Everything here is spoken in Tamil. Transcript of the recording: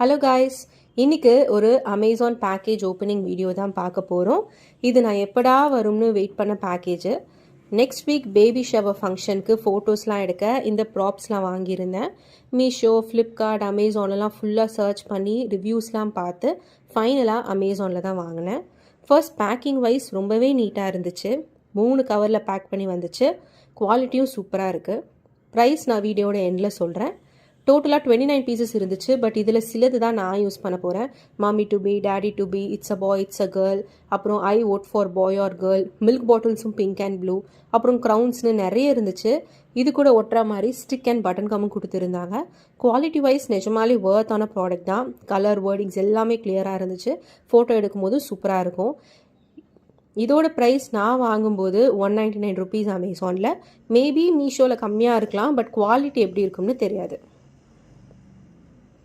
ஹலோ காய்ஸ், இன்னைக்கு ஒரு அமேசான் பேக்கேஜ் ஓப்பனிங் வீடியோ தான் பார்க்க போகிறோம். இது நான் எப்படா வரும்னு வெயிட் பண்ண package. Next week baby shower ஃபங்க்ஷனுக்கு ஃபோட்டோஸ்லாம் எடுக்க இந்த ப்ராப்ஸ்லாம் வாங்கியிருந்தேன். மீஷோ, ஃப்ளிப்கார்ட், அமேசான்லாம் ஃபுல்லாக சர்ச் பண்ணி ரிவ்யூஸ்லாம் பார்த்து ஃபைனலாக அமேசானில் தான் வாங்கினேன். ஃபர்ஸ்ட் பேக்கிங் வைஸ் ரொம்பவே நீட்டாக இருந்துச்சு. 3 கவரில் பேக் பண்ணி வந்துச்சு. குவாலிட்டியும் சூப்பராக இருக்குது. ப்ரைஸ் நான் வீடியோட எண்டில் சொல்கிறேன். டோட்டலாக 29 பீசஸ் இருந்துச்சு. பட் இதில் சிலது தான் நான் யூஸ் பண்ண போகிறேன். Mummy to be, daddy to be, it's a boy, it's a girl, அப்புறம் I vote for boy or girl, milk பாட்டில்ஸும் பிங்க் அண்ட் ப்ளூ, அப்புறம் க்ரௌன்ஸ்னு நிறைய இருந்துச்சு. இது கூட ஒட்டுற மாதிரி ஸ்டிக் அண்ட் பட்டன் கம்மும் கொடுத்துருந்தாங்க. குவாலிட்டி வைஸ் நிஜமாலே வர்த்தான ப்ராடக்ட் தான். கலர், வேர்டிங்ஸ் எல்லாமே கிளியராக இருந்துச்சு. ஃபோட்டோ எடுக்கும்போது சூப்பராக இருக்கும். இதோட ப்ரைஸ் நான் வாங்கும்போது 199 ருபீஸ் அமேசானில். மேபி மீஷோவில் கம்மியாக இருக்கலாம், பட் குவாலிட்டி எப்படி இருக்கும்னு தெரியாது.